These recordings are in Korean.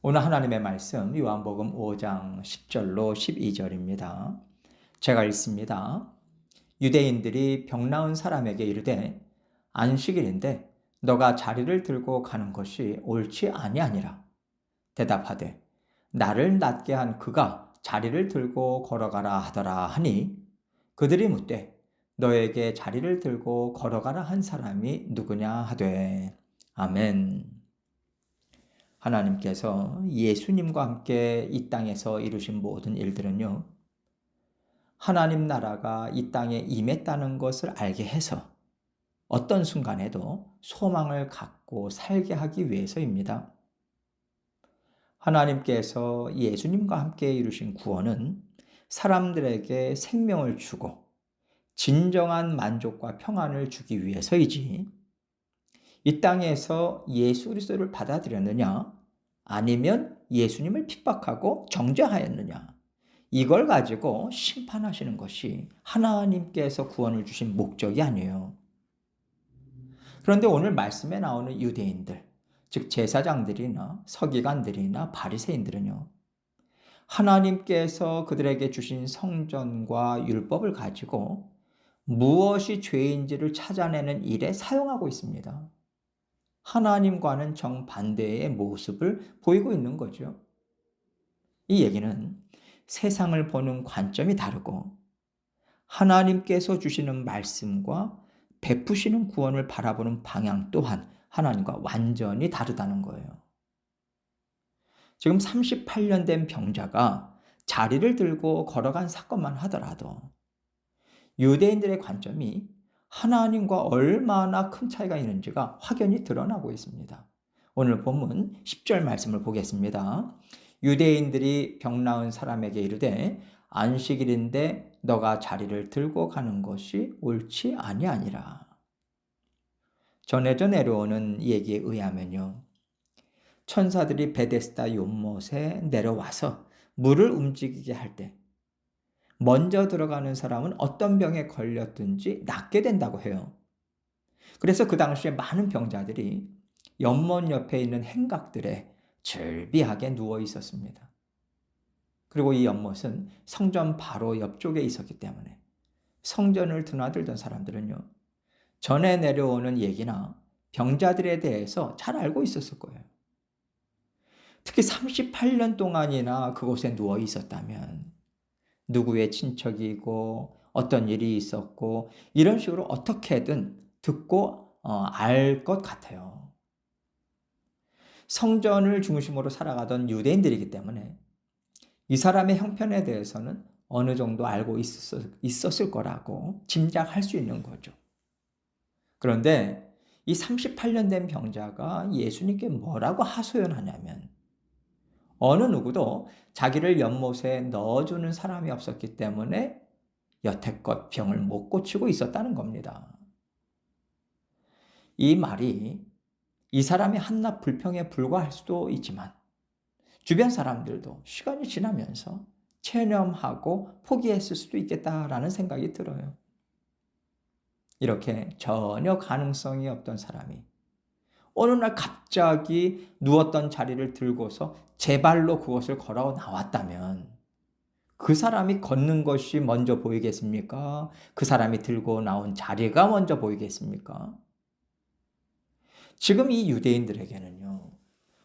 오늘 하나님의 말씀 요한복음 5장 10절로 12절입니다. 제가 읽습니다. 유대인들이 병 나은 사람에게 이르되 안식일인데 너가 자리를 들고 가는 것이 옳지 아니하니라. 대답하되 나를 낫게 한 그가 자리를 들고 걸어가라 하더라 하니 그들이 묻되 너에게 자리를 들고 걸어가라 한 사람이 누구냐 하되 아멘. 하나님께서 예수님과 함께 이 땅에서 이루신 모든 일들은요, 하나님 나라가 이 땅에 임했다는 것을 알게 해서 어떤 순간에도 소망을 갖고 살게 하기 위해서입니다. 하나님께서 예수님과 함께 이루신 구원은 사람들에게 생명을 주고 진정한 만족과 평안을 주기 위해서이지, 이 땅에서 예수 그리스도를 받아들였느냐 아니면 예수님을 핍박하고 정죄하였느냐 이걸 가지고 심판하시는 것이 하나님께서 구원을 주신 목적이 아니에요. 그런데 오늘 말씀에 나오는 유대인들, 즉 제사장들이나 서기관들이나 바리새인들은요, 하나님께서 그들에게 주신 성전과 율법을 가지고 무엇이 죄인지를 찾아내는 일에 사용하고 있습니다. 하나님과는 정반대의 모습을 보이고 있는 거죠. 이 얘기는 세상을 보는 관점이 다르고 하나님께서 주시는 말씀과 베푸시는 구원을 바라보는 방향 또한 하나님과 완전히 다르다는 거예요. 지금 38년 된 병자가 자리를 들고 걸어간 사건만 하더라도 유대인들의 관점이 하나님과 얼마나 큰 차이가 있는지가 확연히 드러나고 있습니다. 오늘 본문 10절 말씀을 보겠습니다. 유대인들이 병 나은 사람에게 이르되 안식일인데 너가 자리를 들고 가는 것이 옳지 아니하니라. 전해져 내려오는 얘기에 의하면요, 천사들이 베데스다 연못에 내려와서 물을 움직이게 할 때 먼저 들어가는 사람은 어떤 병에 걸렸든지 낫게 된다고 해요. 그래서 그 당시에 많은 병자들이 연못 옆에 있는 행각들에 즐비하게 누워 있었습니다. 그리고 이 연못은 성전 바로 옆쪽에 있었기 때문에 성전을 드나들던 사람들은요, 전에 내려오는 얘기나 병자들에 대해서 잘 알고 있었을 거예요. 특히 38년 동안이나 그곳에 누워 있었다면 누구의 친척이고 어떤 일이 있었고 이런 식으로 어떻게든 듣고 알 것 같아요. 성전을 중심으로 살아가던 유대인들이기 때문에 이 사람의 형편에 대해서는 어느 정도 알고 있었을 거라고 짐작할 수 있는 거죠. 그런데 이 38년 된 병자가 예수님께 뭐라고 하소연하냐면 어느 누구도 자기를 연못에 넣어주는 사람이 없었기 때문에 여태껏 병을 못 고치고 있었다는 겁니다. 이 말이 이 사람의 한낱 불평에 불과할 수도 있지만 주변 사람들도 시간이 지나면서 체념하고 포기했을 수도 있겠다라는 생각이 들어요. 이렇게 전혀 가능성이 없던 사람이 어느 날 갑자기 누웠던 자리를 들고서 제 발로 그것을 걸어 나왔다면 그 사람이 걷는 것이 먼저 보이겠습니까? 그 사람이 들고 나온 자리가 먼저 보이겠습니까? 지금 이 유대인들에게는요,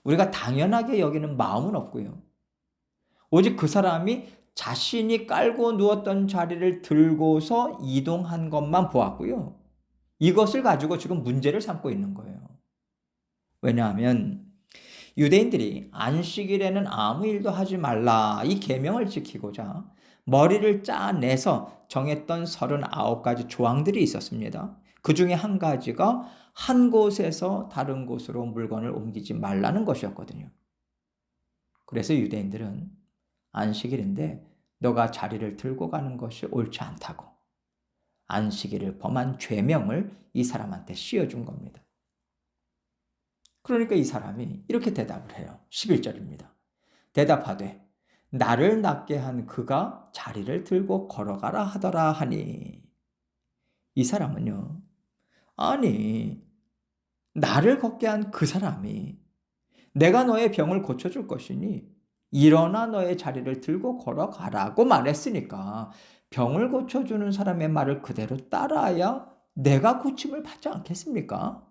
우리가 당연하게 여기는 마음은 없고요, 오직 그 사람이 자신이 깔고 누웠던 자리를 들고서 이동한 것만 보았고요, 이것을 가지고 지금 문제를 삼고 있는 거예요. 왜냐하면 유대인들이 안식일에는 아무 일도 하지 말라 이 계명을 지키고자 머리를 짜내서 정했던 39가지 조항들이 있었습니다. 그 중에 한 가지가 한 곳에서 다른 곳으로 물건을 옮기지 말라는 것이었거든요. 그래서 유대인들은 안식일인데 너가 자리를 들고 가는 것이 옳지 않다고 안식일을 범한 죄명을 이 사람한테 씌워준 겁니다. 그러니까 이 사람이 이렇게 대답을 해요. 11절입니다. 대답하되 나를 낫게 한 그가 자리를 들고 걸어가라 하더라 하니, 이 사람은요, 아니 나를 걷게 한 그 사람이 내가 너의 병을 고쳐줄 것이니 일어나 너의 자리를 들고 걸어가라고 말했으니까 병을 고쳐주는 사람의 말을 그대로 따라야 내가 고침을 받지 않겠습니까?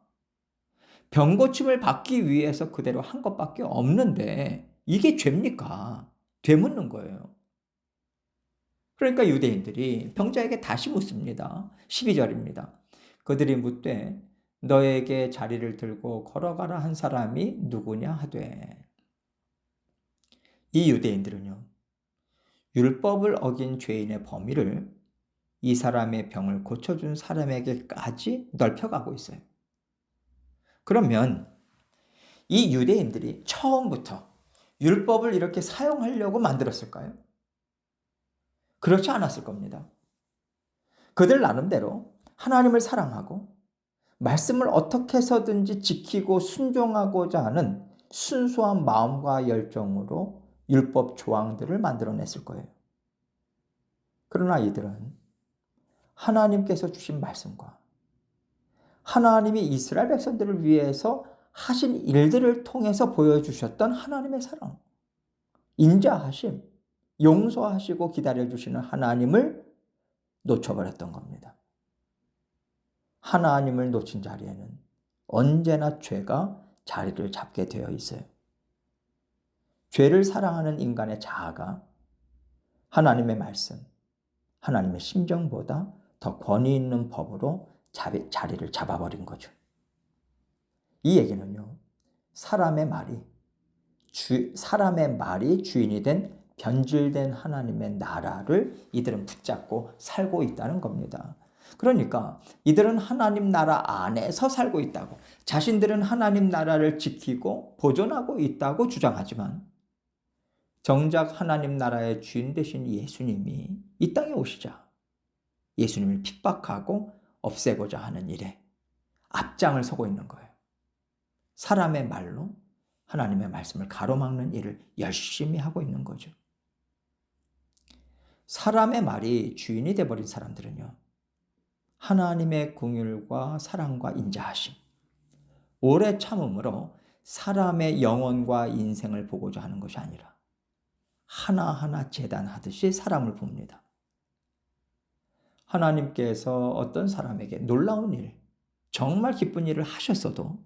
병 고침을 받기 위해서 그대로 한 것밖에 없는데 이게 죄입니까? 되묻는 거예요. 그러니까 유대인들이 병자에게 다시 묻습니다. 12절입니다. 그들이 묻되 너에게 자리를 들고 걸어가라 한 사람이 누구냐 하되. 이 유대인들은요, 율법을 어긴 죄인의 범위를 이 사람의 병을 고쳐준 사람에게까지 넓혀가고 있어요. 그러면 이 유대인들이 처음부터 율법을 이렇게 사용하려고 만들었을까요? 그렇지 않았을 겁니다. 그들 나름대로 하나님을 사랑하고 말씀을 어떻게 해서든지 지키고 순종하고자 하는 순수한 마음과 열정으로 율법 조항들을 만들어냈을 거예요. 그러나 이들은 하나님께서 주신 말씀과 하나님이 이스라엘 백성들을 위해서 하신 일들을 통해서 보여주셨던 하나님의 사랑, 인자하심, 용서하시고 기다려주시는 하나님을 놓쳐버렸던 겁니다. 하나님을 놓친 자리에는 언제나 죄가 자리를 잡게 되어 있어요. 죄를 사랑하는 인간의 자아가 하나님의 말씀, 하나님의 심정보다 더 권위 있는 법으로 자리를 잡아버린 거죠. 이 얘기는요, 사람의 말이 주인이 된 변질된 하나님의 나라를 이들은 붙잡고 살고 있다는 겁니다. 그러니까 이들은 하나님 나라 안에서 살고 있다고, 자신들은 하나님 나라를 지키고 보존하고 있다고 주장하지만 정작 하나님 나라의 주인 되신 예수님이 이 땅에 오시자 예수님을 핍박하고 없애고자 하는 일에 앞장을 서고 있는 거예요. 사람의 말로 하나님의 말씀을 가로막는 일을 열심히 하고 있는 거죠. 사람의 말이 주인이 되어버린 사람들은요, 하나님의 긍휼과 사랑과 인자하심, 오래 참음으로 사람의 영혼과 인생을 보고자 하는 것이 아니라 하나하나 재단하듯이 사람을 봅니다. 하나님께서 어떤 사람에게 놀라운 일, 정말 기쁜 일을 하셨어도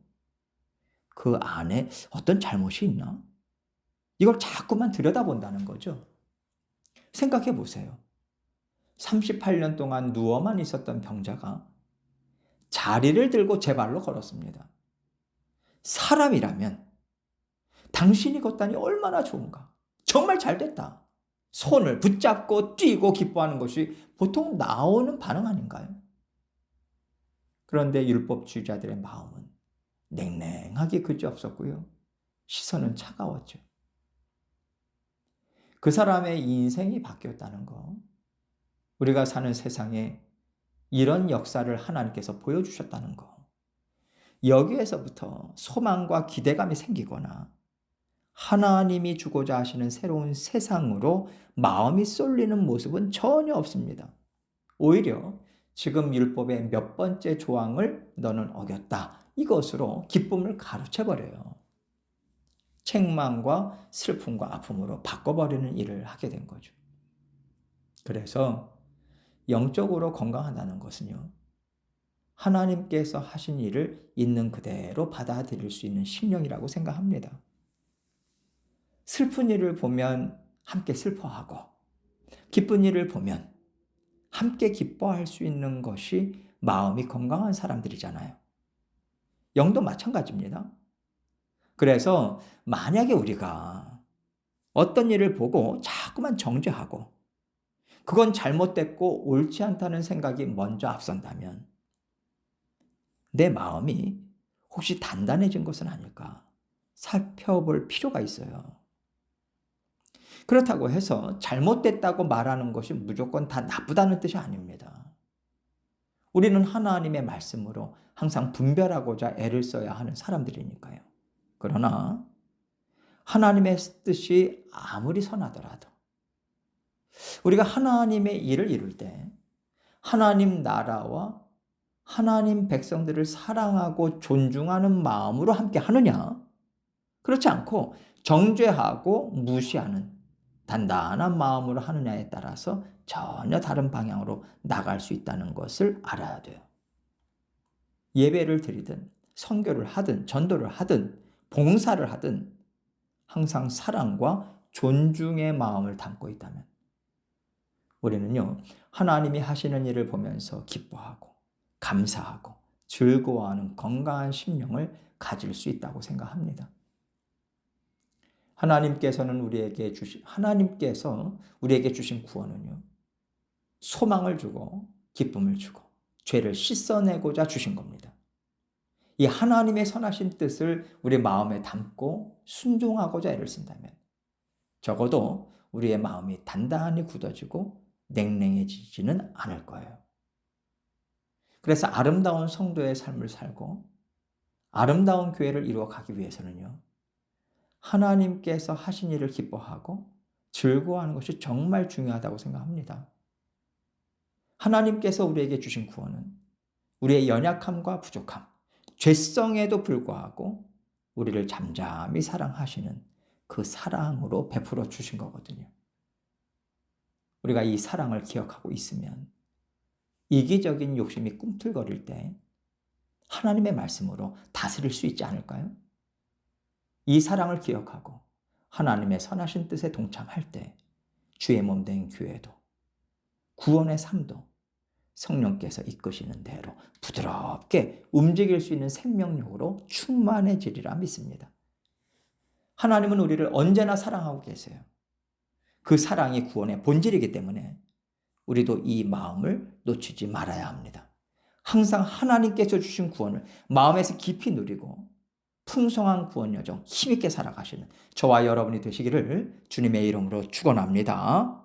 그 안에 어떤 잘못이 있나? 이걸 자꾸만 들여다본다는 거죠. 생각해 보세요. 38년 동안 누워만 있었던 병자가 자리를 들고 제 발로 걸었습니다. 사람이라면 당신이 걷다니 얼마나 좋은가. 정말 잘 됐다. 손을 붙잡고 뛰고 기뻐하는 것이 보통 나오는 반응 아닌가요? 그런데 율법주의자들의 마음은 냉랭하게 그지없었고요. 시선은 차가웠죠. 그 사람의 인생이 바뀌었다는 거, 우리가 사는 세상에 이런 역사를 하나님께서 보여주셨다는 거, 여기에서부터 소망과 기대감이 생기거나 하나님이 주고자 하시는 새로운 세상으로 마음이 쏠리는 모습은 전혀 없습니다. 오히려 지금 율법의 몇 번째 조항을 너는 어겼다, 이것으로 기쁨을 가로채버려요. 책망과 슬픔과 아픔으로 바꿔버리는 일을 하게 된 거죠. 그래서 영적으로 건강하다는 것은요, 하나님께서 하신 일을 있는 그대로 받아들일 수 있는 심령이라고 생각합니다. 슬픈 일을 보면 함께 슬퍼하고, 기쁜 일을 보면 함께 기뻐할 수 있는 것이 마음이 건강한 사람들이잖아요. 영도 마찬가지입니다. 그래서 만약에 우리가 어떤 일을 보고 자꾸만 정죄하고 그건 잘못됐고 옳지 않다는 생각이 먼저 앞선다면 내 마음이 혹시 단단해진 것은 아닐까 살펴볼 필요가 있어요. 그렇다고 해서 잘못됐다고 말하는 것이 무조건 다 나쁘다는 뜻이 아닙니다. 우리는 하나님의 말씀으로 항상 분별하고자 애를 써야 하는 사람들이니까요. 그러나 하나님의 뜻이 아무리 선하더라도 우리가 하나님의 일을 이룰 때 하나님 나라와 하나님 백성들을 사랑하고 존중하는 마음으로 함께 하느냐, 그렇지 않고 정죄하고 무시하는 단단한 마음으로 하느냐에 따라서 전혀 다른 방향으로 나갈 수 있다는 것을 알아야 돼요. 예배를 드리든 선교를 하든 전도를 하든 봉사를 하든 항상 사랑과 존중의 마음을 담고 있다면 우리는요, 하나님이 하시는 일을 보면서 기뻐하고 감사하고 즐거워하는 건강한 심령을 가질 수 있다고 생각합니다. 하나님께서 우리에게 주신 구원은요, 소망을 주고 기쁨을 주고 죄를 씻어내고자 주신 겁니다. 이 하나님의 선하신 뜻을 우리 마음에 담고 순종하고자 애를 쓴다면 적어도 우리의 마음이 단단히 굳어지고 냉랭해지지는 않을 거예요. 그래서 아름다운 성도의 삶을 살고 아름다운 교회를 이루어가기 위해서는요, 하나님께서 하신 일을 기뻐하고 즐거워하는 것이 정말 중요하다고 생각합니다. 하나님께서 우리에게 주신 구원은 우리의 연약함과 부족함, 죄성에도 불구하고 우리를 잠잠히 사랑하시는 그 사랑으로 베풀어 주신 거거든요. 우리가 이 사랑을 기억하고 있으면 이기적인 욕심이 꿈틀거릴 때 하나님의 말씀으로 다스릴 수 있지 않을까요? 이 사랑을 기억하고 하나님의 선하신 뜻에 동참할 때 주의 몸 된 교회도 구원의 삶도 성령께서 이끄시는 대로 부드럽게 움직일 수 있는 생명력으로 충만해지리라 믿습니다. 하나님은 우리를 언제나 사랑하고 계세요. 그 사랑이 구원의 본질이기 때문에 우리도 이 마음을 놓치지 말아야 합니다. 항상 하나님께서 주신 구원을 마음에서 깊이 누리고 풍성한 구원 여정 힘있게 살아가시는 저와 여러분이 되시기를 주님의 이름으로 축원합니다.